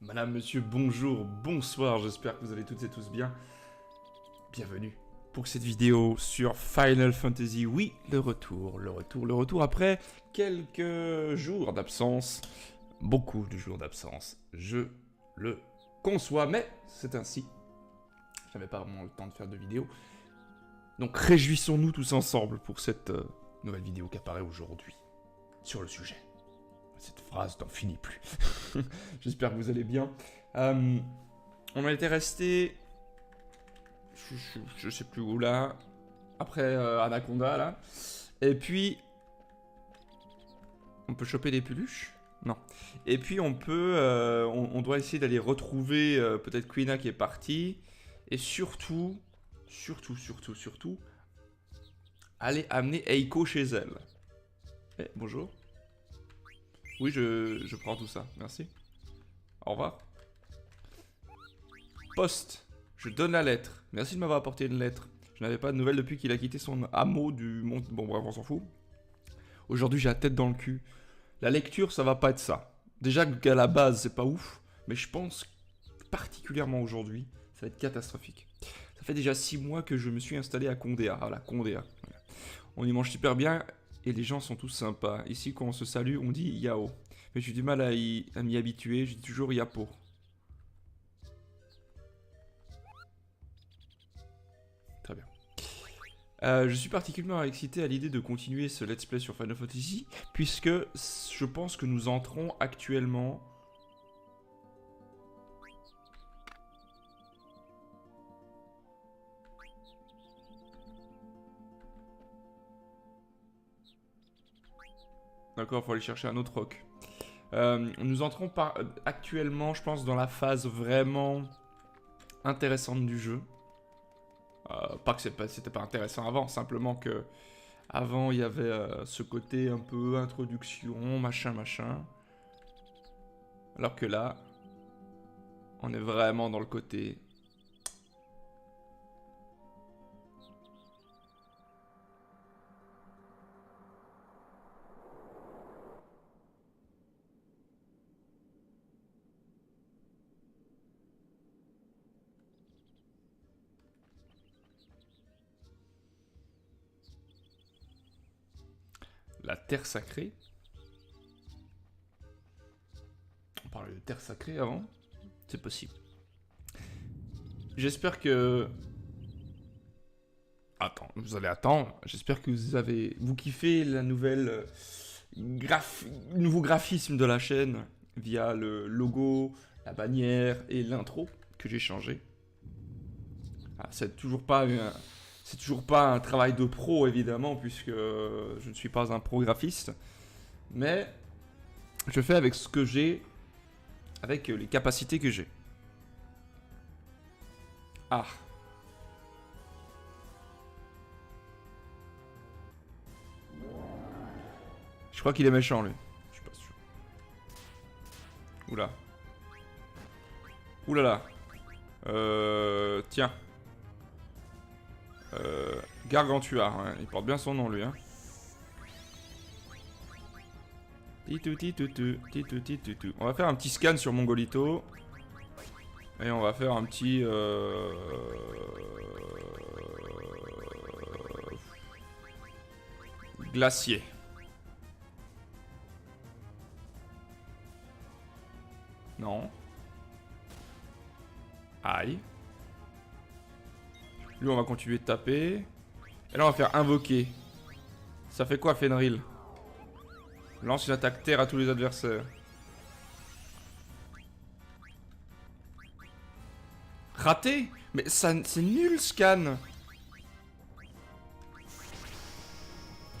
Madame, monsieur, bonjour, bonsoir, j'espère que vous allez toutes et tous bien. Bienvenue pour cette vidéo sur Final Fantasy. Oui, le retour après quelques jours d'absence. Beaucoup de jours d'absence, je le conçois, mais c'est ainsi. J'avais pas vraiment le temps de faire de vidéo. Donc réjouissons-nous tous ensemble pour cette nouvelle vidéo qui apparaît aujourd'hui sur le sujet. Cette phrase n'en finit plus. J'espère que vous allez bien. On a été resté... Je sais plus où là. Après Anaconda là. Et puis... On peut choper des peluches? Non. Et puis on peut... on doit essayer d'aller retrouver peut-être Quina qui est partie. Et surtout... Surtout... Aller amener Eiko chez elle. Eh, bonjour. Oui, je prends tout ça. Merci. Au revoir. Poste. Je donne la lettre. Merci de m'avoir apporté une lettre. Je n'avais pas de nouvelles depuis qu'il a quitté son hameau du monde. Bon, bref, on s'en fout. Aujourd'hui, j'ai la tête dans le cul. La lecture, ça va pas être ça. Déjà qu'à la base, c'est pas ouf. Mais je pense, particulièrement aujourd'hui, ça va être catastrophique. Ça fait déjà 6 mois que je me suis installé à Condéa. Voilà, Condéa. On y mange super bien. Et les gens sont tous sympas. Ici, quand on se salue, on dit Yao. Mais j'ai du mal à m'y habituer, je dis toujours Yapo. Très bien. Je suis particulièrement excité à l'idée de continuer ce let's play sur Final Fantasy, puisque je pense que nous entrons actuellement... D'accord, il faut aller chercher un autre roc. Nous entrons actuellement, je pense, dans la phase vraiment intéressante du jeu. Pas que c'était pas intéressant avant, simplement que avant il y avait ce côté un peu introduction, machin. Alors que là, on est vraiment dans le côté... La terre sacrée. On parlait de terre sacrée avant. C'est possible. J'espère que... Attends, vous allez attendre. J'espère que vous kiffez la nouvelle... nouveau graphisme de la chaîne via le logo, la bannière et l'intro que j'ai changé. Ah, c'est toujours pas un travail de pro évidemment puisque je ne suis pas un pro graphiste, mais je fais avec ce que j'ai, avec les capacités que j'ai. Ah. Je crois qu'il est méchant lui. Je suis pas sûr. Oula. Oulala. Tiens. Gargantua, hein. Il porte bien son nom lui. Hein. On va faire un petit scan sur Mongolito. Et on va faire un petit... glacier. Non. Aïe. Lui, on va continuer de taper. Et là, on va faire invoquer. Ça fait quoi, Fenril? Lance une attaque terre à tous les adversaires. Raté? Mais ça, c'est nul, scan.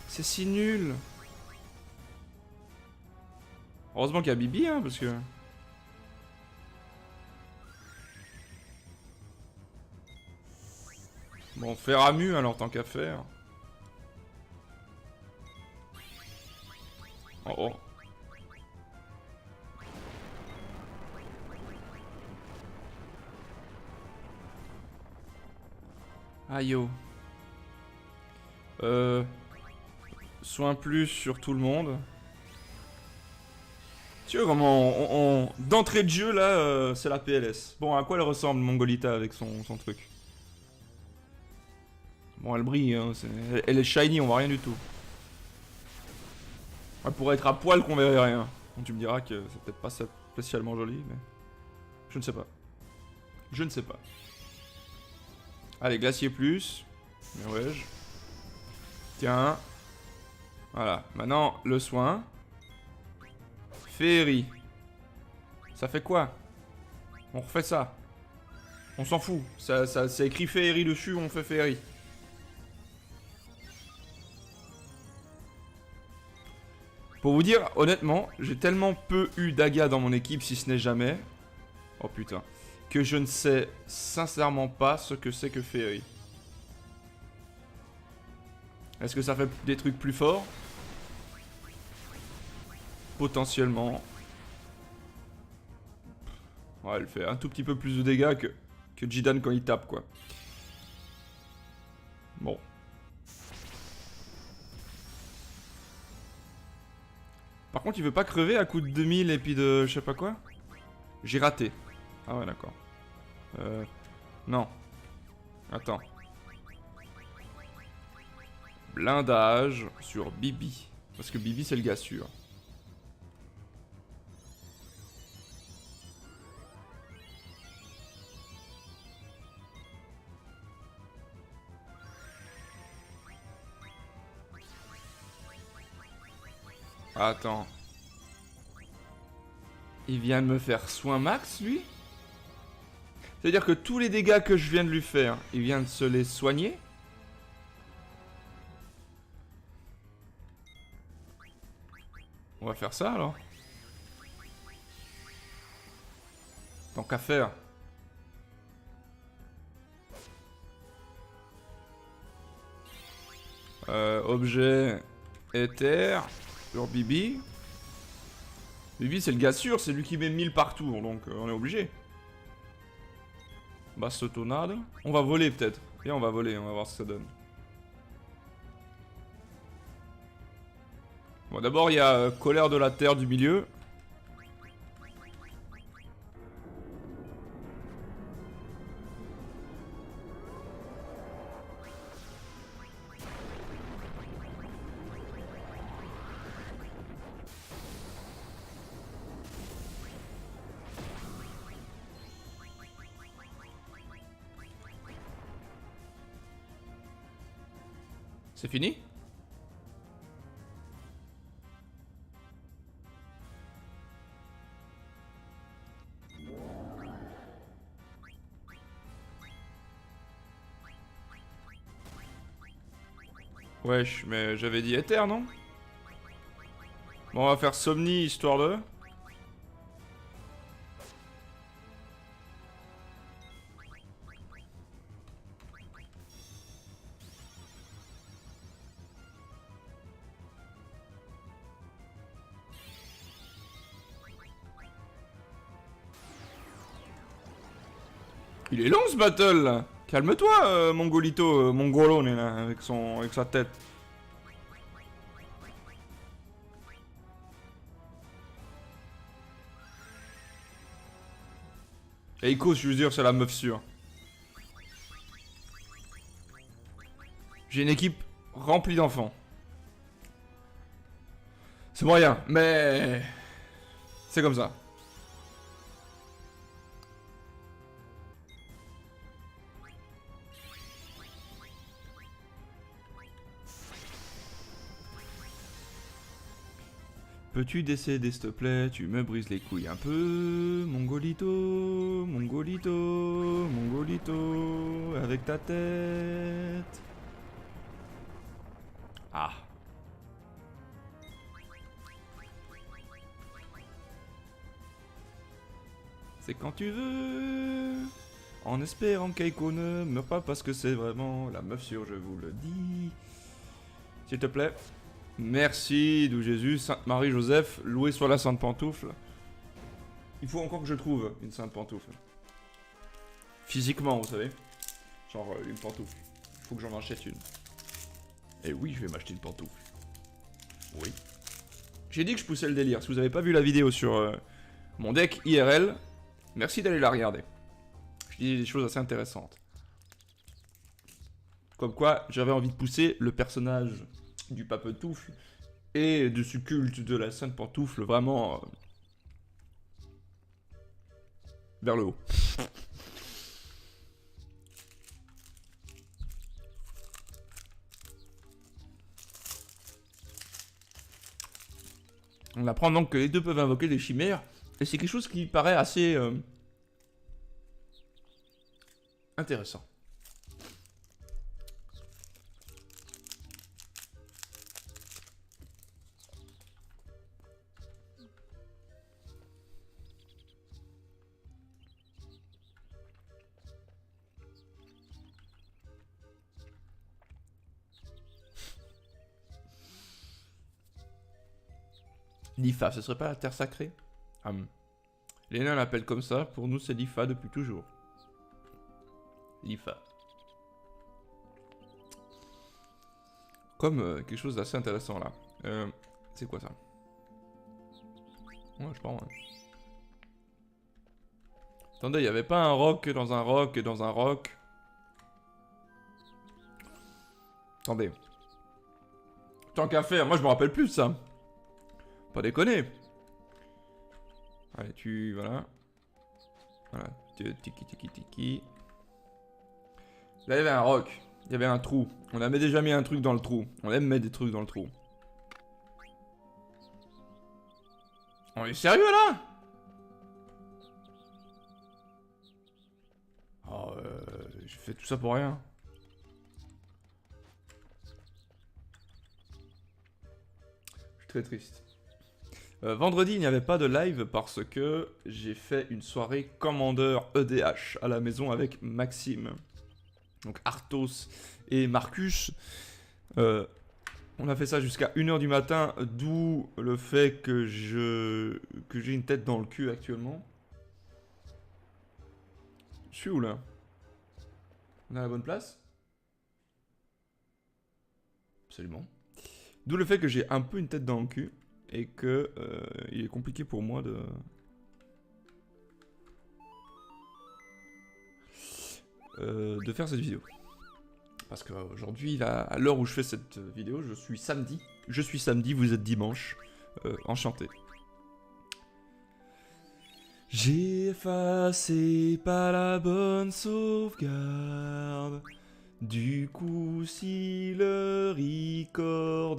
C'est si nul. Heureusement qu'il y a Bibi, hein, parce que... Bon, faire Ramu, alors, tant qu'à faire. Oh oh. Aïe oh. Soin plus sur tout le monde. Tu vois comment d'entrée de jeu là, c'est la PLS. Bon, à quoi elle ressemble Mongolita avec son truc? Bon, elle brille, hein, elle est shiny, on voit rien du tout. Elle pourrait être à poil qu'on verrait rien. Donc tu me diras que c'est peut-être pas spécialement joli, mais... Je ne sais pas. Je ne sais pas. Allez, glacier plus. Mais ouais. Tiens. Voilà. Maintenant, le soin. Féerie. Ça fait quoi? On refait ça. On s'en fout. C'est écrit féerie dessus, on fait féerie. Pour vous dire, honnêtement, j'ai tellement peu eu d'aga dans mon équipe, si ce n'est jamais. Oh putain. Que je ne sais sincèrement pas ce que c'est que féerie. Est-ce que ça fait des trucs plus forts? Potentiellement. Ouais, elle fait un tout petit peu plus de dégâts que Jidan quand il tape, quoi. Bon. Par contre, il veut pas crever à coup de 2000 et puis de je sais pas quoi? J'ai raté. Ah ouais, d'accord. Non. Attends. Blindage sur Bibi. Parce que Bibi, c'est le gars sûr. Attends. Il vient de me faire soin max, lui? C'est-à-dire que tous les dégâts que je viens de lui faire, il vient de se les soigner? On va faire ça, alors. Tant qu'à faire. Objet... Éther... Sur Bibi. Bibi, c'est le gars sûr, c'est lui qui met 1000 partout, donc on est obligé. Basse-tonade. On va voler, peut-être. Et on va voler, on va voir ce que ça donne. Bon, d'abord, il y a colère de la terre du milieu. C'est fini? Wesh, mais j'avais dit éther, non? Bon, on va faire Somni, histoire de... Il est long ce battle là. Calme-toi, Mongolito, Mongolone là, avec sa tête. Et Eiko, je veux dire, c'est la meuf sûre. J'ai une équipe remplie d'enfants. C'est moyen, mais... C'est comme ça. Peux-tu décéder s'il te plaît? Tu me brises les couilles un peu. Mongolito, Mongolito, Mongolito, avec ta tête. Ah. C'est quand tu veux. En espérant qu'Eiko ne meure pas parce que c'est vraiment la meuf sûre, je vous le dis. S'il te plaît. Merci, d'où Jésus, Sainte Marie, Joseph, loué soit la Sainte Pantoufle. Il faut encore que je trouve une Sainte Pantoufle. Physiquement, vous savez. Genre une pantoufle. Il faut que j'en achète une. Et oui, je vais m'acheter une pantoufle. Oui. J'ai dit que je poussais le délire. Si vous n'avez pas vu la vidéo sur mon deck IRL, merci d'aller la regarder. Je dis des choses assez intéressantes. Comme quoi, j'avais envie de pousser le personnage du Papetoufle et de ce culte de la Sainte Pantoufle vraiment vers le haut. On apprend donc que les deux peuvent invoquer des chimères, et c'est quelque chose qui paraît assez intéressant. L'IFA, ce serait pas la terre sacrée? Les nains l'appellent comme ça, pour nous c'est l'IFA depuis toujours. L'IFA. Comme quelque chose d'assez intéressant là. C'est quoi ça? Ouais, je pense. Ouais. Attendez, il n'y avait pas un roc dans un roc et dans un roc? Attendez. Tant qu'à faire, moi je me rappelle plus de ça. Pas déconner. Allez, tu... Voilà. Voilà. Tiki, tiki, tiki. Là, il y avait un roc. Il y avait un trou. On avait déjà mis un truc dans le trou. On aime mettre des trucs dans le trou. On est sérieux, là? Oh, j'ai fait tout ça pour rien. Je suis très triste. Vendredi, il n'y avait pas de live parce que j'ai fait une soirée commandeur EDH à la maison avec Maxime. Donc Arthos et Marcus. On a fait ça jusqu'à 1h du matin, d'où le fait que j'ai une tête dans le cul actuellement. Je suis où là? On est à la bonne place? Absolument. D'où le fait que j'ai un peu une tête dans le cul. Et que il est compliqué pour moi de faire cette vidéo. Parce qu'aujourd'hui, à l'heure où je fais cette vidéo, je suis samedi. Je suis samedi, vous êtes dimanche. Enchanté. J'ai effacé pas la bonne sauvegarde. Du coup, si le record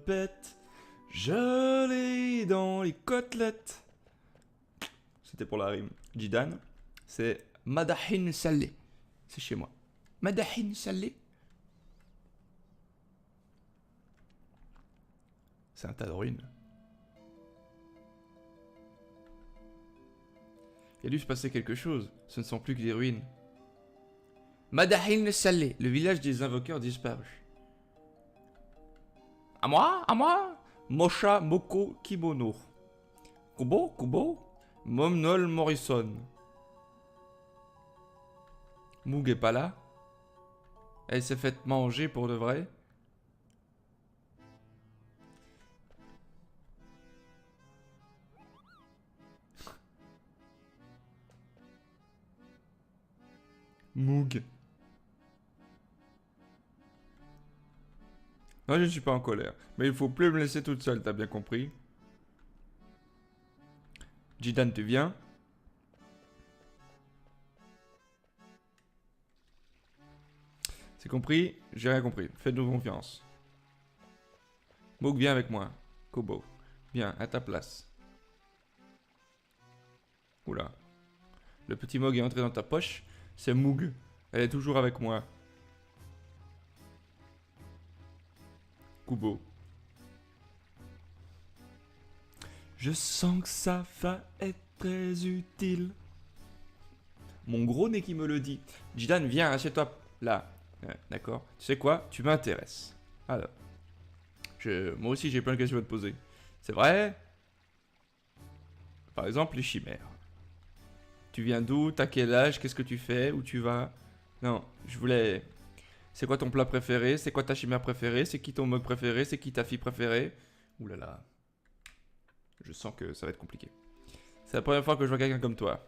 pète, je l'ai dans les côtelettes. C'était pour la rime. Jidan, c'est Madahin Salé. C'est chez moi. Madahin Salé. C'est un tas de ruines. Il a dû se passer quelque chose. Ce ne sont plus que des ruines. Madahin Salé, le village des invoqueurs disparus. À moi? À moi? Mosha Moko Kimono. Kubo? Kubo? Momnol Morrison. Moog est pas là. Elle s'est faite manger pour de vrai. Moog. Non, je ne suis pas en colère. Mais il faut plus me laisser toute seule, t'as bien compris? Jidan, tu viens? C'est compris? J'ai rien compris. Faites-nous confiance. Moog, viens avec moi. Kobo. Viens, à ta place. Oula. Le petit Moog est entré dans ta poche. C'est Moog. Elle est toujours avec moi. Kubo. Je sens que ça va être très utile. Mon gros nez qui me le dit. Jidan, viens, assieds-toi là. D'accord. Tu sais quoi? Tu m'intéresses. Alors. Moi aussi, j'ai plein de questions à te poser. C'est vrai? Par exemple, les chimères. Tu viens d'où? T'as quel âge? Qu'est-ce que tu fais? Où tu vas? Non, je voulais... C'est quoi ton plat préféré? C'est quoi ta chimère préférée? C'est qui ton mug préféré? C'est qui ta fille préférée? Ouh là là. Je sens que ça va être compliqué. C'est la première fois que je vois quelqu'un comme toi.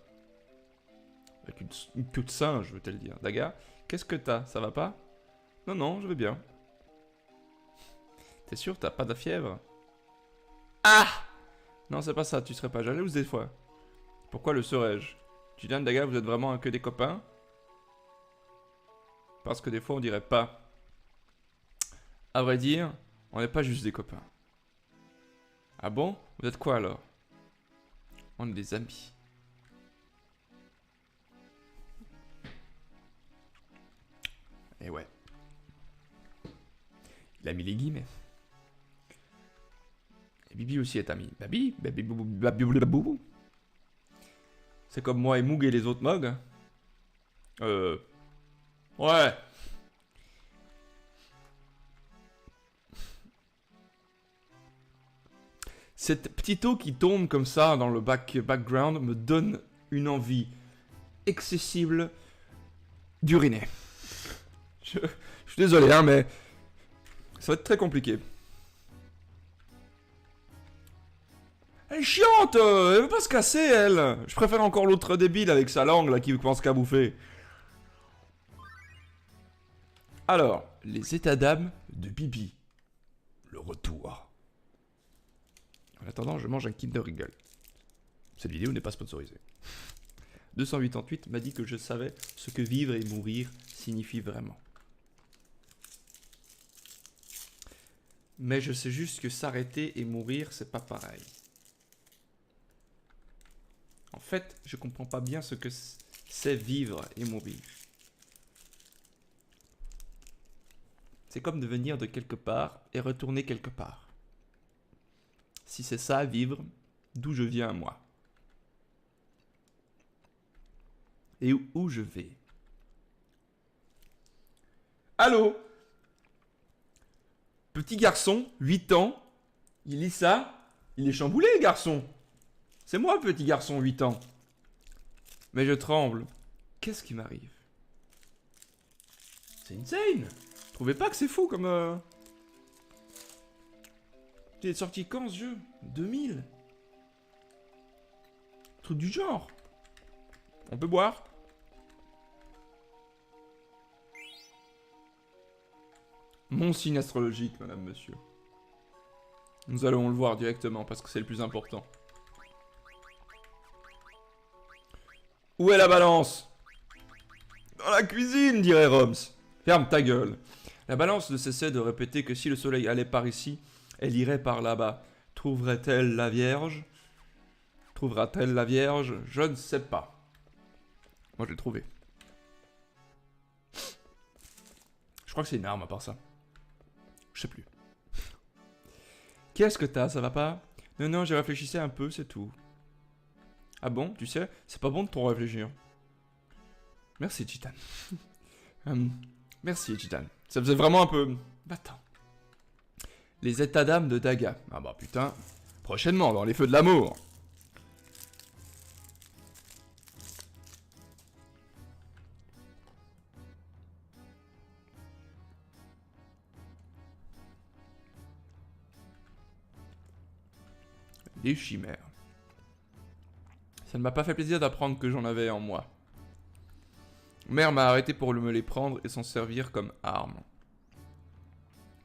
Avec une queue de singe, je veux te le dire. Daga, qu'est-ce que t'as? Ça va pas? Non, non, je vais bien. T'es sûr, t'as pas de fièvre? Ah! Non, c'est pas ça, tu serais pas jalouse des fois. Pourquoi le serais-je? Julian, Daga, vous êtes vraiment que des copains? Parce que des fois, on dirait pas. À vrai dire, on n'est pas juste des copains. Ah bon? Vous êtes quoi alors? On est des amis. Et ouais. Il a mis les guillemets. Et Bibi aussi est ami. Babi? Babi boubou babi boubou. C'est comme moi et Moog et les autres Mogs. Ouais. Cette petite eau qui tombe comme ça dans le background me donne une envie excessible d'uriner. Je suis désolé, hein, mais ça va être très compliqué. Elle est chiante, elle veut pas se casser, elle. Je préfère encore l'autre débile avec sa langue là qui pense qu'à bouffer. Alors, les états d'âme de Bibi. Le retour. En attendant, je mange un Kinder Riggle. Cette vidéo n'est pas sponsorisée. 288 m'a dit que je savais ce que vivre et mourir signifie vraiment. Mais je sais juste que s'arrêter et mourir, c'est pas pareil. En fait, je comprends pas bien ce que c'est vivre et mourir. C'est comme de venir de quelque part et retourner quelque part. Si c'est ça, vivre, d'où je viens moi. Et où je vais. Allô? Petit garçon, 8 ans, il lit ça, il est chamboulé, le garçon. C'est moi, petit garçon, 8 ans. Mais je tremble. Qu'est-ce qui m'arrive? C'est insane. Vous trouvez pas que c'est fou comme... Il est sorti quand ce jeu? 2000. Truc du genre. On peut boire? Mon signe astrologique, madame, monsieur. Nous allons le voir directement parce que c'est le plus important. Où est la balance? Dans la cuisine, dirait Roms. Ferme ta gueule. La balance ne cessait de répéter que si le soleil allait par ici, elle irait par là-bas. Trouverait-elle la Vierge? Trouvera-t-elle la Vierge? Je ne sais pas. Moi, je l'ai trouvé. Je crois que c'est une arme à part ça. Je sais plus. Qu'est-ce que t'as? Ça va pas? Non, non, j'ai réfléchi un peu, c'est tout. Ah bon? Tu sais, c'est pas bon de trop réfléchir. Merci, Titan. Merci, Titan. Ça faisait vraiment un peu... Attends. Les états d'âme de Daga. Ah bah putain. Prochainement, dans les feux de l'amour. Les chimères. Ça ne m'a pas fait plaisir d'apprendre que j'en avais en moi. Mère m'a arrêté pour me les prendre et s'en servir comme arme.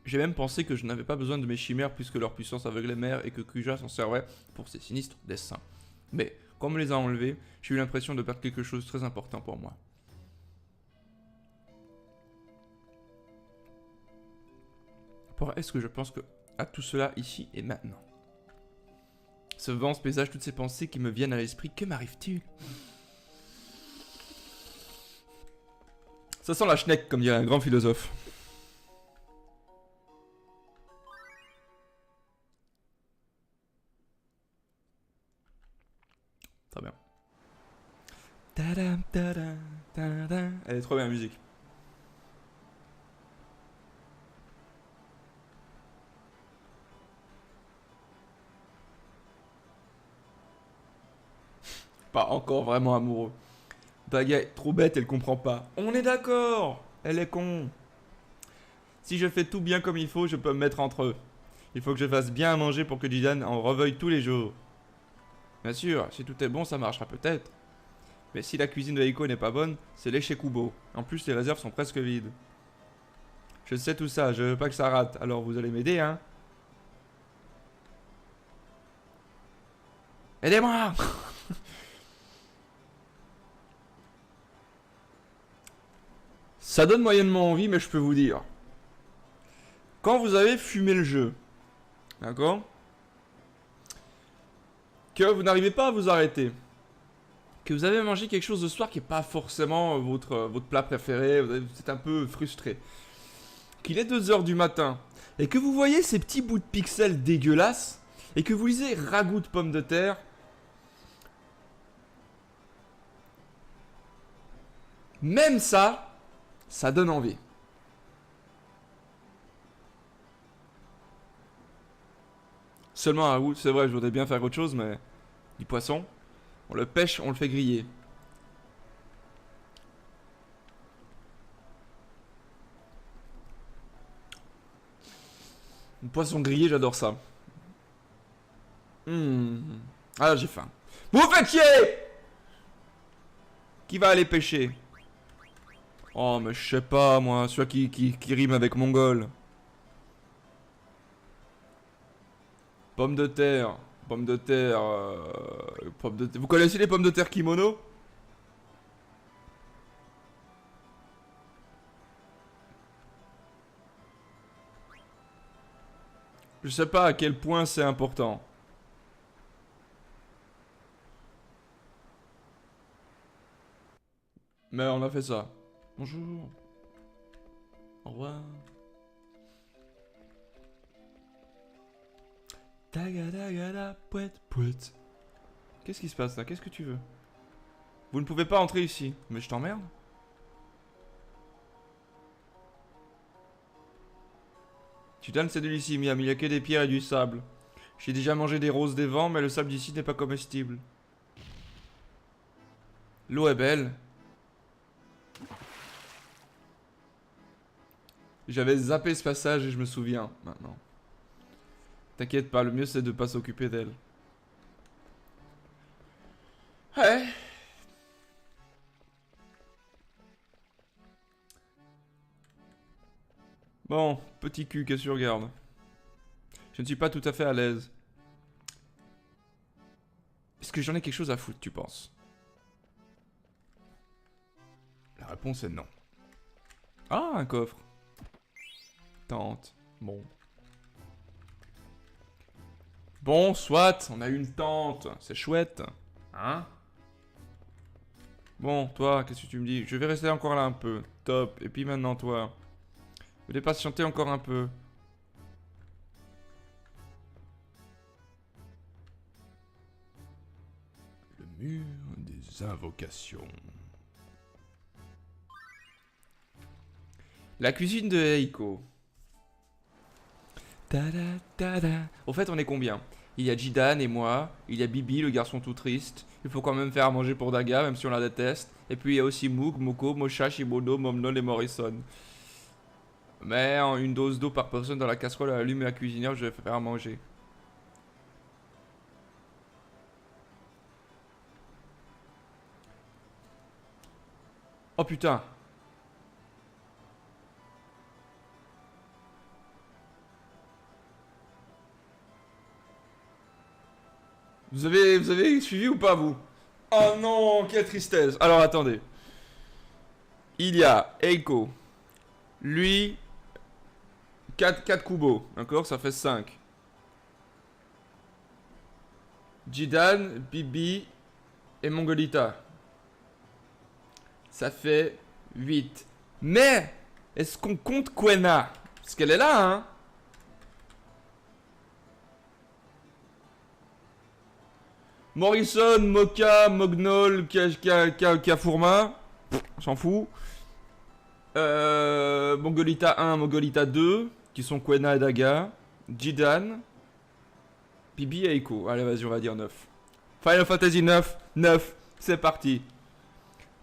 J'ai même pensé que je n'avais pas besoin de mes chimères puisque leur puissance aveuglait Mère et que Kuja s'en servait pour ses sinistres desseins. Mais, quand on me les a enlevés, j'ai eu l'impression de perdre quelque chose de très important pour moi. Pourquoi est-ce que je pense à tout cela ici et maintenant? Ce vent, ce paysage, toutes ces pensées qui me viennent à l'esprit, que m'arrive-t-il? Ça sent la schneck, comme dirait un grand philosophe. Très bien. Elle est trop bien la musique. Pas encore vraiment amoureux. Daga est trop bête, elle comprend pas. On est d'accord. Elle est con. Si je fais tout bien comme il faut, je peux me mettre entre eux. Il faut que je fasse bien à manger pour que Jidan en reveuille tous les jours. Bien sûr, si tout est bon, ça marchera peut-être. Mais si la cuisine de Eiko n'est pas bonne, c'est l'échec Kubo. En plus, les réserves sont presque vides. Je sais tout ça, je veux pas que ça rate. Alors vous allez m'aider, hein? Aidez-moi! Ça donne moyennement envie, mais je peux vous dire. Quand vous avez fumé le jeu, d'accord? Que vous n'arrivez pas à vous arrêter. Que vous avez mangé quelque chose ce soir qui n'est pas forcément votre plat préféré, vous êtes un peu frustré. Qu'il est 2 h du matin, et que vous voyez ces petits bouts de pixels dégueulasses, et que vous lisez ragoût de pommes de terre, même ça, ça donne envie. Seulement un ragoût, c'est vrai, je voudrais bien faire autre chose, mais du poisson, on le pêche, on le fait griller. Un poisson grillé, j'adore ça. Ah, j'ai faim. Vous faites chier! Qui va aller pêcher? Oh, mais je sais pas, moi, celui qui rime avec mongol. Pommes de terre. Pommes de terre. Pommes de terre. Vous connaissez les pommes de terre kimono? Je sais pas à quel point c'est important. Mais on a fait ça. Bonjour. Au revoir. Tagadagada, pouet, pouet. Qu'est-ce qui se passe là? Qu'est-ce que tu veux? Vous ne pouvez pas entrer ici. Mais je t'emmerde. Tu donnes c'est de l'ici, Miam. Il n'y a que des pierres et du sable. J'ai déjà mangé des roses des vents, mais le sable d'ici n'est pas comestible. L'eau est belle. J'avais zappé ce passage et je me souviens maintenant. T'inquiète pas, le mieux c'est de pas s'occuper d'elle. Ouais. Bon, petit cul, qu'est-ce que tu regardes? Je ne suis pas tout à fait à l'aise. Est-ce que j'en ai quelque chose à foutre, tu penses? La réponse est non. Ah, un coffre. Tente. Bon. Bon, soit, on a une tente. C'est chouette. Hein? Bon, toi, qu'est-ce que tu me dis? Je vais rester encore là un peu. Top. Et puis maintenant, toi. Vous voulez patienter encore un peu? Le mur des invocations. La cuisine de Eiko. Au fait, on est combien? Il y a Jidan et moi, il y a Bibi, le garçon tout triste. Il faut quand même faire à manger pour Daga, même si on la déteste. Et puis il y a aussi Moog, Moko, Mosha, Shibono, Momnon et Morrison. Mais en une dose d'eau par personne dans la casserole à l'allume et la cuisinière, je vais faire à manger. Oh putain! Vous avez suivi ou pas, vous? Oh non, quelle tristesse. Alors attendez. Il y a Eiko. Lui, 4 Kubo. D'accord, ça fait 5. Jidan, Bibi et Mongolita. Ça fait 8. Mais, est-ce qu'on compte Quena? Parce qu'elle est là, hein? Morrison, Moka, Mognol, Kafourma. On s'en fout. Mongolita 1, Mongolita 2, qui sont Quena et Daga. Jidan. Bibi et Eiko. Allez, vas-y, on va dire 9. Final Fantasy 9. 9. C'est parti.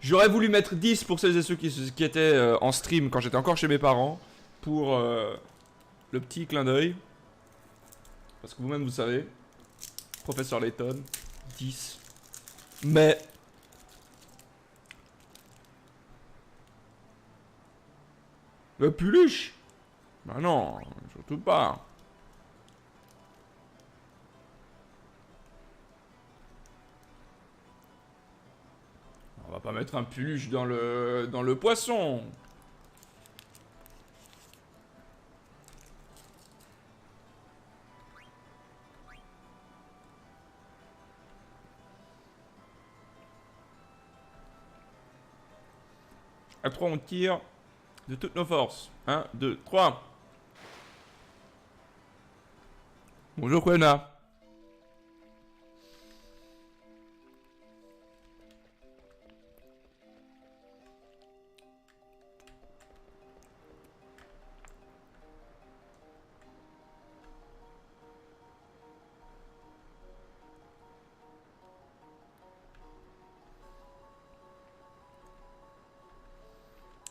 J'aurais voulu mettre 10 pour celles et ceux qui étaient en stream quand j'étais encore chez mes parents. Pour le petit clin d'œil. Parce que vous-même, vous savez, Professeur Layton, 10. Mais... Le Puluche? Bah non, surtout pas. On va pas mettre un Puluche dans le poisson. À 3, on tire de toutes nos forces. 1, 2, 3. Bonjour, Quena.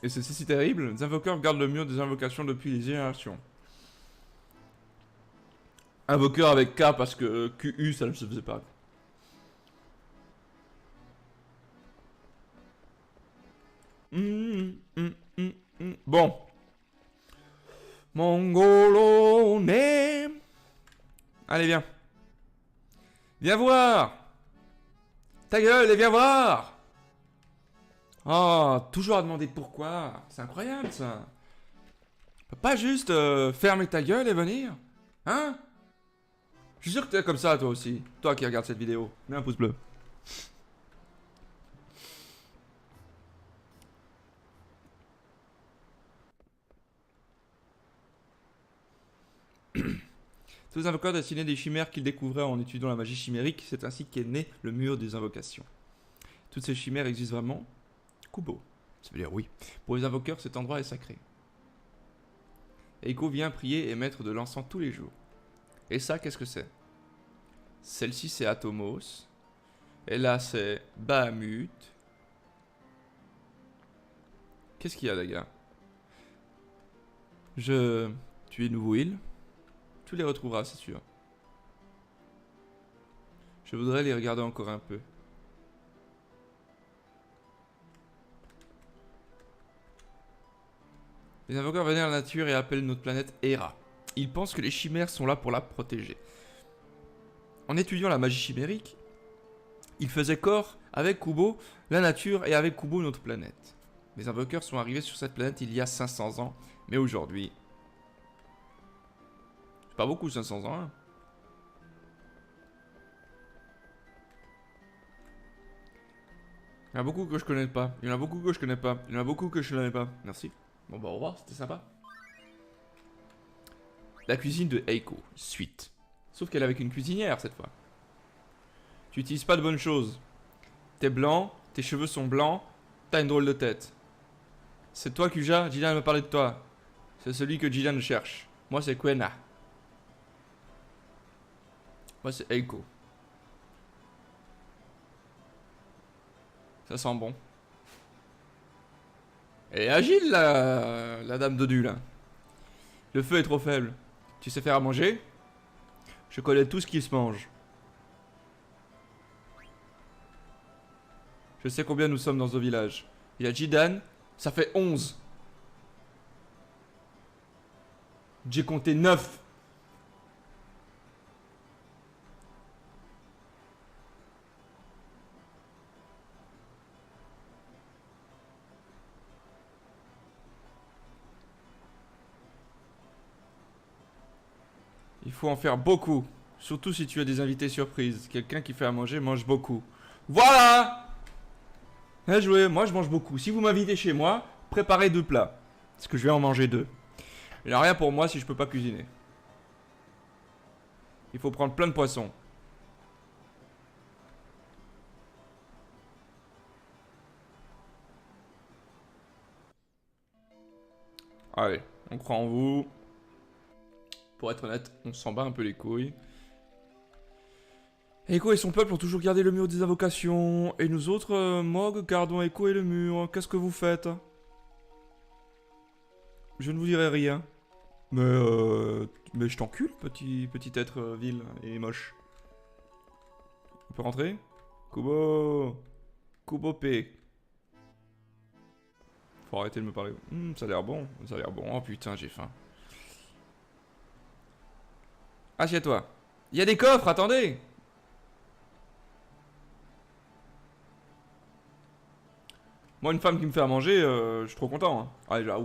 Et c'est si terrible, les invoqueurs gardent le mur des invocations depuis les générations. Invoqueur avec K parce que QU ça ne se faisait pas. Bon. Mongolone. Allez, viens. Viens voir. Ta gueule et viens voir. Oh, toujours à demander pourquoi. C'est incroyable ça. On peut pas juste fermer ta gueule et venir. Hein? Je suis sûr que t'es comme ça toi aussi. Toi qui regardes cette vidéo. Mets un pouce bleu. Tous les invoqueurs dessinaient des chimères qu'ils découvraient en étudiant la magie chimérique. C'est ainsi qu'est né le mur des invocations. Toutes ces chimères existent vraiment? Kubo. Ça veut dire oui. Pour les invoqueurs, cet endroit est sacré. Eiko vient prier et mettre de l'encens tous les jours. Et ça, qu'est-ce que c'est? Celle-ci, c'est Atomos. Et là, c'est Bahamut. Qu'est-ce qu'il y a, les gars? Tu es nouveau île. Tu les retrouveras, c'est sûr. Je voudrais les regarder encore un peu. Les invoqueurs vénèrent la nature et appellent notre planète Hera. Ils pensent que les chimères sont là pour la protéger. En étudiant la magie chimérique, ils faisaient corps avec Kubo, la nature, et avec Kubo, notre planète. Les invoqueurs sont arrivés sur cette planète il y a 500 ans, mais aujourd'hui... C'est pas beaucoup 500 ans, hein. Il y en a beaucoup que je connais pas. Il y en a beaucoup que je connais pas. Il y en a beaucoup que je connais pas. Merci. Bon bah au revoir, c'était sympa. La cuisine de Eiko, suite. Sauf qu'elle est avec une cuisinière cette fois. Tu utilises pas de bonnes choses. T'es blanc, tes cheveux sont blancs, t'as une drôle de tête. C'est toi Kuja, Jidan me parlait de toi. C'est celui que Jidan cherche. Moi c'est Quena. Moi c'est Eiko. Ça sent bon. Elle est agile la dame dodue là. Le feu est trop faible. Tu sais faire à manger? Je connais tout ce qui se mange. Je sais combien nous sommes dans ce village. Il y a Jidan, ça fait 11. J'ai compté 9. Il faut en faire beaucoup. Surtout si tu as des invités surprises. Quelqu'un qui fait à manger mange beaucoup. Voilà! Bien joué, moi je mange beaucoup. Si vous m'invitez chez moi, préparez 2 plats. Parce que je vais en manger 2. Il n'y a rien pour moi si je peux pas cuisiner. Il faut prendre plein de poissons. Allez, on croit en vous. Pour être honnête, on s'en bat un peu les couilles. Eiko et son peuple ont toujours gardé le mur des invocations. Et nous autres, Mog, gardons Eiko et le mur. Qu'est-ce que vous faites? Je ne vous dirai rien. Mais je t'encule, petit être vil et moche. On peut rentrer? Kubo P. Faut arrêter de me parler. Ça a l'air bon, ça a l'air bon. Oh putain, j'ai faim. Assieds-toi. Il y a des coffres, attendez! Moi, une femme qui me fait à manger, je suis trop content. Hein. Ah, déjà,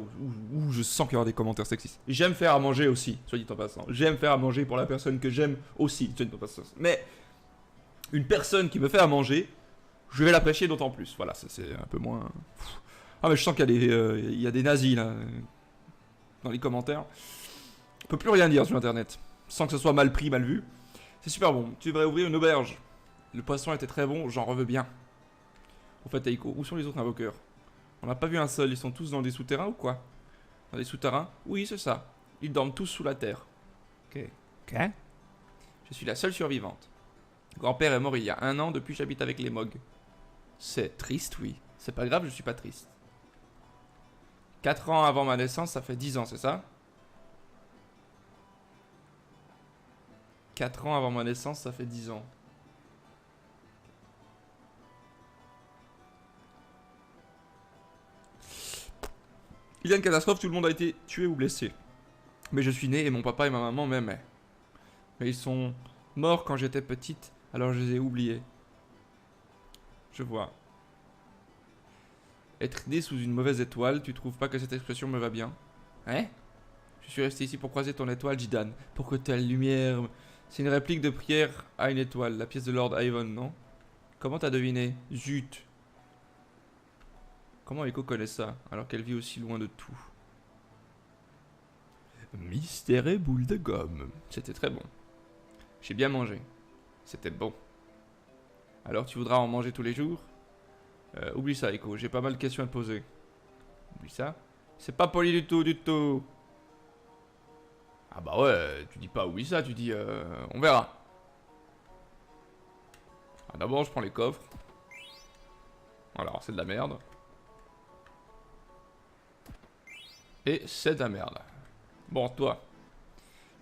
je sens qu'il y aura des commentaires sexistes. J'aime faire à manger aussi, soit dit en passant. J'aime faire à manger pour la personne que j'aime aussi, soit dit en passant. Mais une personne qui me fait à manger, je vais l'apprécier d'autant plus. Voilà, c'est un peu moins... Ah, mais je sens qu'il y a des nazis, là, dans les commentaires. On peut plus rien dire sur Internet, sans que ce soit mal pris, mal vu. C'est super bon. Tu devrais ouvrir une auberge. Le poisson était très bon, j'en reveux bien. Au fait, Aiko, où sont les autres invoqueurs? On n'a pas vu un seul, ils sont tous dans des souterrains ou quoi? Dans des souterrains? Oui, c'est ça. Ils dorment tous sous la terre. Ok. Ok. Je suis la seule survivante. Grand-père est mort il y a 1 an, depuis j'habite avec les Mogs. C'est triste, oui. C'est pas grave, je suis pas triste. 4 ans avant ma naissance, ça fait 10 ans, c'est ça? 4 ans avant ma naissance, ça fait 10 ans. Il y a une catastrophe, tout le monde a été tué ou blessé. Mais je suis né et mon papa et ma maman m'aimaient. Mais ils sont morts quand j'étais petite, alors je les ai oubliés. Je vois. Être né sous une mauvaise étoile, tu trouves pas que cette expression me va bien? Hein? Je suis resté ici pour croiser ton étoile, Jidan. Pour que ta lumière... C'est une réplique de prière à une étoile, la pièce de Lord Ivan, non? Comment t'as deviné? Zut. Comment Echo connaît ça, alors qu'elle vit aussi loin de tout? Mystère et boule de gomme. C'était très bon. J'ai bien mangé. C'était bon. Alors tu voudras en manger tous les jours? Oublie ça, Echo, j'ai pas mal de questions à te poser. Oublie ça. C'est pas poli du tout, du tout. Ah bah ouais, tu dis pas oublie ça, tu dis on verra. Ah, d'abord je prends les coffres. Alors c'est de la merde. Et c'est de la merde. Bon, toi.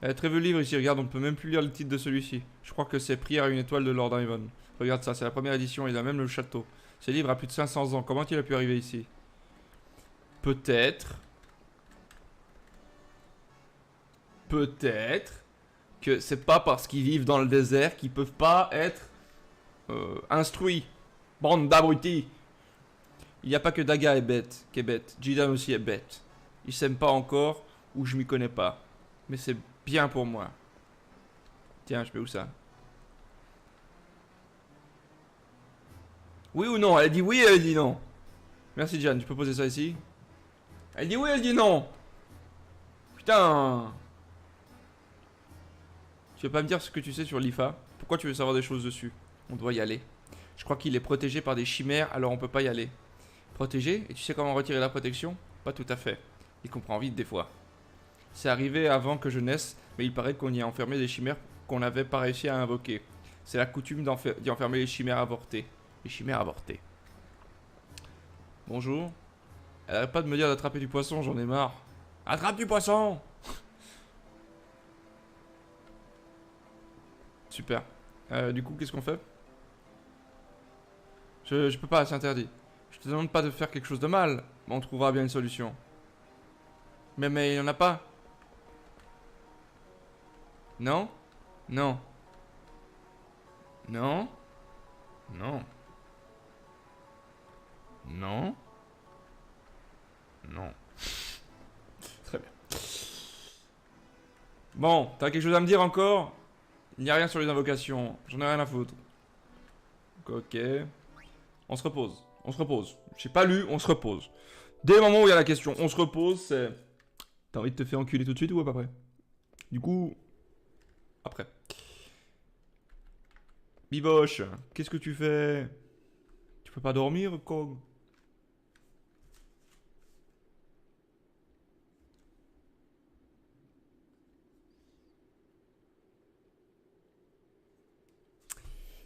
Très vieux livre ici, regarde, on ne peut même plus lire le titre de celui-ci. Je crois que c'est Prière à une étoile de Lord Ivan. Regarde ça, c'est la première édition, il a même le château. Ce livre a plus de 500 ans, comment il a pu arriver ici? Peut-être que c'est pas parce qu'ils vivent dans le désert qu'ils peuvent pas être instruits. Bande d'abrutis. Il n'y a pas que Daga qui est bête. Jidan aussi est bête. Ils s'aiment pas encore ou je m'y connais pas. Mais c'est bien pour moi. Tiens, je mets où ça? Oui ou non? Elle dit oui, elle dit non. Merci Jan, tu peux poser ça ici? Elle dit oui, elle dit non. Putain. Tu veux pas me dire ce que tu sais sur l'IFA? Pourquoi tu veux savoir des choses dessus? On doit y aller. Je crois qu'il est protégé par des chimères, alors on peut pas y aller. Protégé? Et tu sais comment retirer la protection? Pas tout à fait. Il comprend vite des fois. C'est arrivé avant que je naisse, mais il paraît qu'on y a enfermé des chimères qu'on n'avait pas réussi à invoquer. C'est la coutume d'y enfermer les chimères avortées. Les chimères avortées. Bonjour. Elle arrête pas de me dire d'attraper du poisson, j'en ai marre. Attrape du poisson! Super. Du coup, qu'est-ce qu'on fait? Je peux pas, c'est interdit. Je te demande pas de faire quelque chose de mal, mais on trouvera bien une solution. Mais il y en a pas. Non? Non. Non? Non. Non? Non. Très bien. Bon, t'as quelque chose à me dire encore? Il n'y a rien sur les invocations. J'en ai rien à foutre. Ok. On se repose. On se repose. J'ai pas lu, on se repose. Dès le moment où il y a la question, on se repose, c'est... T'as envie de te faire enculer tout de suite ou pas après? Du coup... Après. Biboche, qu'est-ce que tu fais? Tu peux pas dormir, Kog?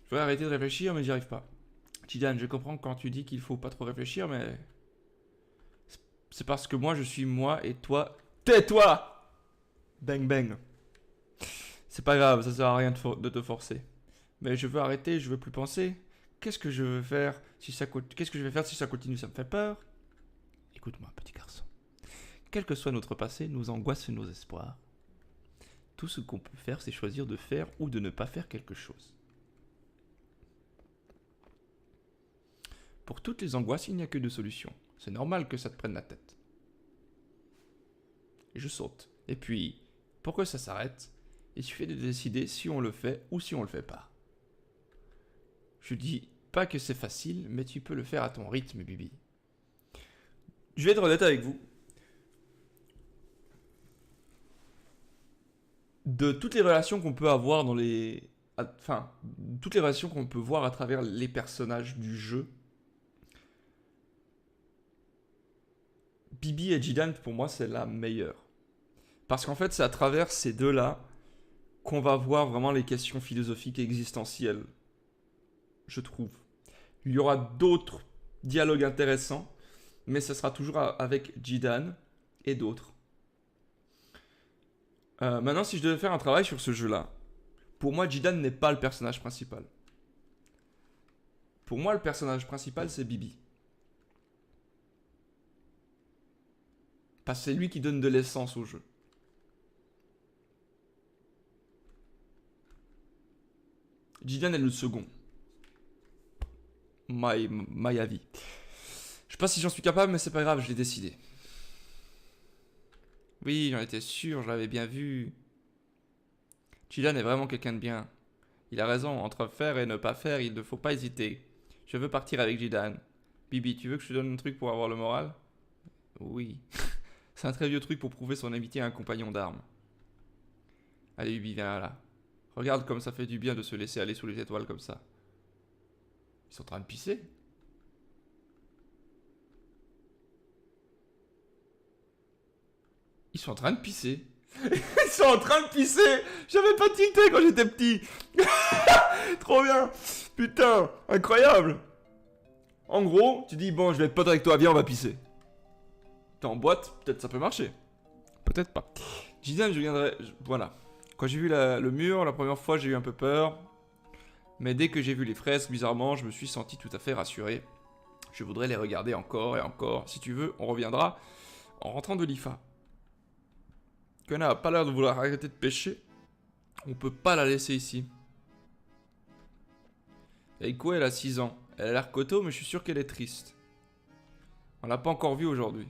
Je voudrais arrêter de réfléchir, mais j'y arrive pas. Jidan, je comprends quand tu dis qu'il faut pas trop réfléchir, mais... C'est parce que moi, je suis moi et toi... Tais-toi! Bang bang. C'est pas grave, ça sert à rien de te forcer. Mais je veux arrêter, je veux plus penser. Qu'est-ce que je veux faire si ça Qu'est-ce que je vais faire si ça continue, ça me fait peur. Écoute-moi, petit garçon. Quel que soit notre passé, nos angoisses et nos espoirs, tout ce qu'on peut faire, c'est choisir de faire ou de ne pas faire quelque chose. Pour toutes les angoisses, il n'y a que deux solutions. C'est normal que ça te prenne la tête. Et je saute. Et puis, pour que ça s'arrête, il suffit de décider si on le fait ou si on le fait pas. Je dis pas que c'est facile, mais tu peux le faire à ton rythme, Bibi. Je vais être honnête avec vous. De toutes les relations qu'on peut avoir dans les... Enfin, toutes les relations qu'on peut voir à travers les personnages du jeu, Bibi et Jidan, pour moi, c'est la meilleure. Parce qu'en fait, c'est à travers ces deux-là qu'on va voir vraiment les questions philosophiques et existentielles, je trouve. Il y aura d'autres dialogues intéressants, mais ce sera toujours avec Jidan et d'autres. Maintenant, si je devais faire un travail sur ce jeu-là, pour moi, Jidan n'est pas le personnage principal. Pour moi, le personnage principal, c'est Bibi. Parce que c'est lui qui donne de l'essence au jeu. Jidan est le second. My avis. Je sais pas si j'en suis capable, mais c'est pas grave, je l'ai décidé. Oui, j'en étais sûr, je l'avais bien vu. Jidan est vraiment quelqu'un de bien. Il a raison, entre faire et ne pas faire, il ne faut pas hésiter. Je veux partir avec Jidan. Bibi, tu veux que je te donne un truc pour avoir le moral? Oui. C'est un très vieux truc pour prouver son amitié à un compagnon d'armes. Allez, Bibi, viens là. Regarde comme ça fait du bien de se laisser aller sous les étoiles comme ça. Ils sont en train de pisser. Ils sont en train de pisser. Ils sont en train de pisser. J'avais pas tilté quand j'étais petit. Trop bien. Putain, incroyable. En gros, tu dis, bon, je vais être pote avec toi, viens, on va pisser. T'es en boîte, peut-être ça peut marcher. Peut-être pas. Jidan, je viendrai... Voilà. Quand j'ai vu le mur, la première fois, j'ai eu un peu peur. Mais dès que j'ai vu les fresques, bizarrement, je me suis senti tout à fait rassuré. Je voudrais les regarder encore et encore. Si tu veux, on reviendra en rentrant de l'IFA. Kana a pas l'air de vouloir arrêter de pêcher. On peut pas la laisser ici. Eiko, elle a 6 ans. Elle a l'air coteau, mais je suis sûr qu'elle est triste. On l'a pas encore vue aujourd'hui.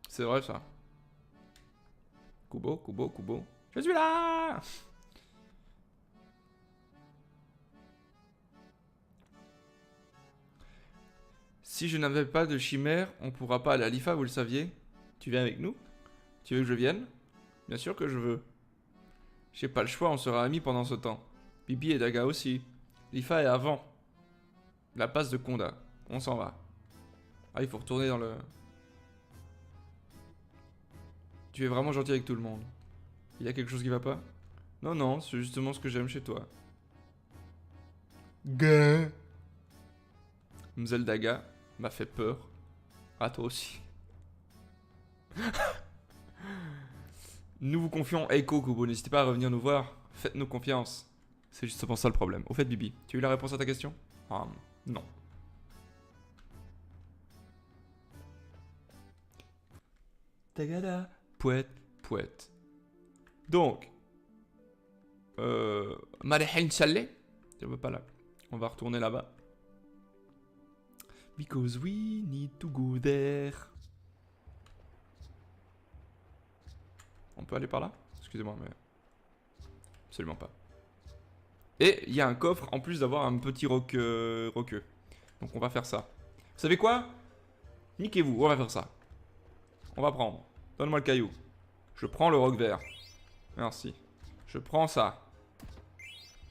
C'est vrai ça. Kubo, Kubo, Kubo. Je suis là! Si je n'avais pas de chimère, on pourra pas aller à l'IFA, vous le saviez? Tu viens avec nous? Tu veux que je vienne? Bien sûr que je veux. J'ai pas le choix, on sera amis pendant ce temps. Bibi et Daga aussi. L'IFA est avant. La passe de Konda. On s'en va. Ah, il faut retourner dans le... Tu es vraiment gentil avec tout le monde. Il y a quelque chose qui va pas? Non, non, c'est justement ce que j'aime chez toi. Gah. Mzell Daga m'a fait peur. Ah, toi aussi. Nous vous confions Eiko, Kubo. N'hésitez pas à revenir nous voir. Faites-nous confiance. C'est justement ça le problème. Au fait, Bibi, tu as eu la réponse à ta question? Ah, non. Tagada. Pouette, pouette. Donc. Marehen Saleh. Je veux pas là. On va retourner là-bas. Because we need to go there. On peut aller par là? Excusez-moi, mais... Absolument pas. Et il y a un coffre, en plus d'avoir un petit roqueux. Donc on va faire ça. Vous savez quoi? Niquez-vous, on va faire ça. On va prendre. Donne-moi le caillou. Je prends le roc vert. Merci. Je prends ça.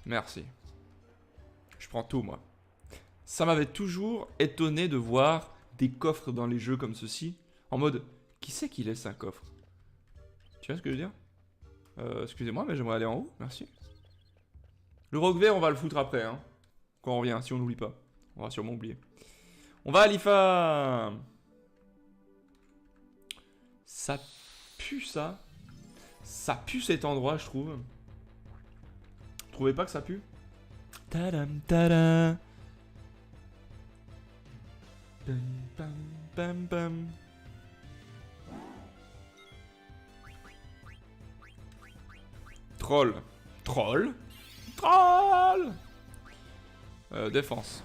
Merci. Je prends tout, moi. Ça m'avait toujours étonné de voir des coffres dans les jeux comme ceci. En mode, qui c'est qui laisse un coffre? Tu vois ce que je veux dire? Excusez-moi, mais j'aimerais aller en haut, merci. Le roc vert, on va le foutre après, hein. Quand on revient, si on n'oublie pas. On va sûrement oublier. On va à l'IFA. Ça pue, ça. Ça pue cet endroit, je trouve. Vous trouvez pas que ça pue? Tadam, tada. Pam, pam, pam, pam. Troll. Troll. Troll. Défense.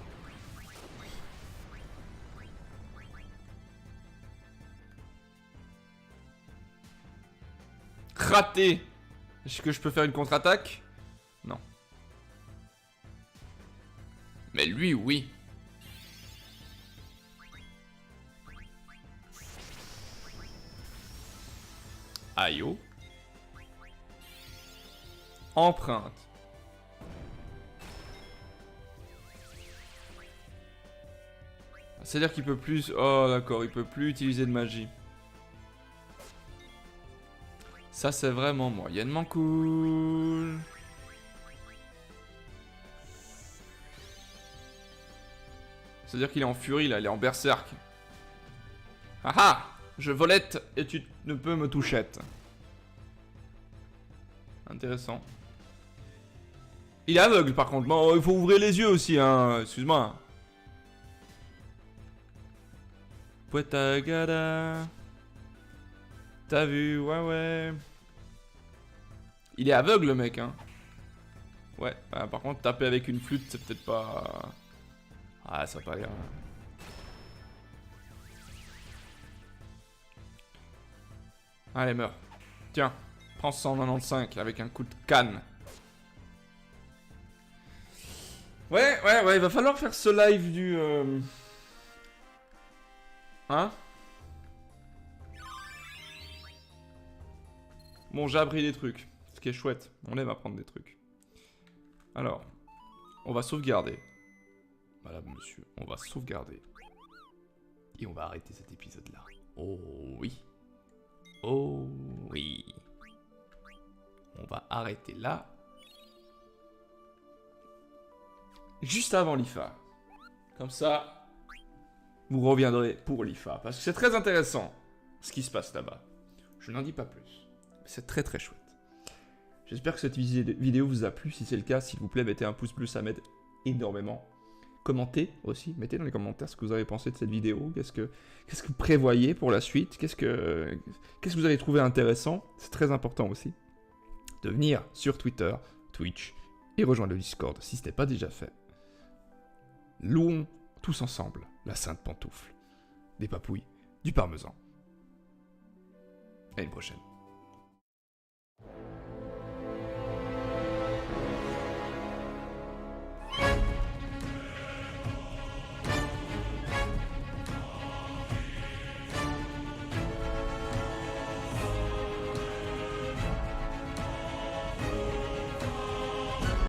Raté. Est-ce que je peux faire une contre-attaque? Non. Mais lui, oui. Aïe oh. Empreinte. C'est-à-dire qu'il peut plus... Oh d'accord, il peut plus utiliser de magie. Ça c'est vraiment moyennement cool. C'est-à-dire qu'il est en furie là, il est en berserk. Ah ah! Je volette et tu ne peux me toucher. Intéressant. Il est aveugle par contre. Bon, il faut ouvrir les yeux aussi, hein. Excuse-moi. Puetagada. T'as vu? Ouais, ouais. Il est aveugle, le mec, hein. Ouais, par contre, taper avec une flûte, c'est peut-être pas... Ah, ça va pas l'air... Allez, meurs. Tiens, prends 195 avec un coup de canne. Ouais, il va falloir faire ce live du... Hein? Bon, j'ai appris des trucs, ce qui est chouette. On aime apprendre des trucs. Alors, on va sauvegarder. Madame, monsieur, on va sauvegarder. Et on va arrêter cet épisode-là. Oh oui. Oh oui. On va arrêter là. Juste avant l'IFA. Comme ça, vous reviendrez pour l'IFA. Parce que c'est très intéressant ce qui se passe là-bas. Je n'en dis pas plus. C'est très très chouette. J'espère que cette vidéo vous a plu. Si c'est le cas, s'il vous plaît, mettez un pouce bleu, ça m'aide énormément. Commentez aussi, mettez dans les commentaires ce que vous avez pensé de cette vidéo. Qu'est-ce que vous prévoyez pour la suite? Qu'est-ce que vous avez trouvé intéressant? C'est très important aussi de venir sur Twitter, Twitch et rejoindre le Discord si ce n'est pas déjà fait. Louons tous ensemble la sainte pantoufle, des papouilles, du parmesan. À une prochaine.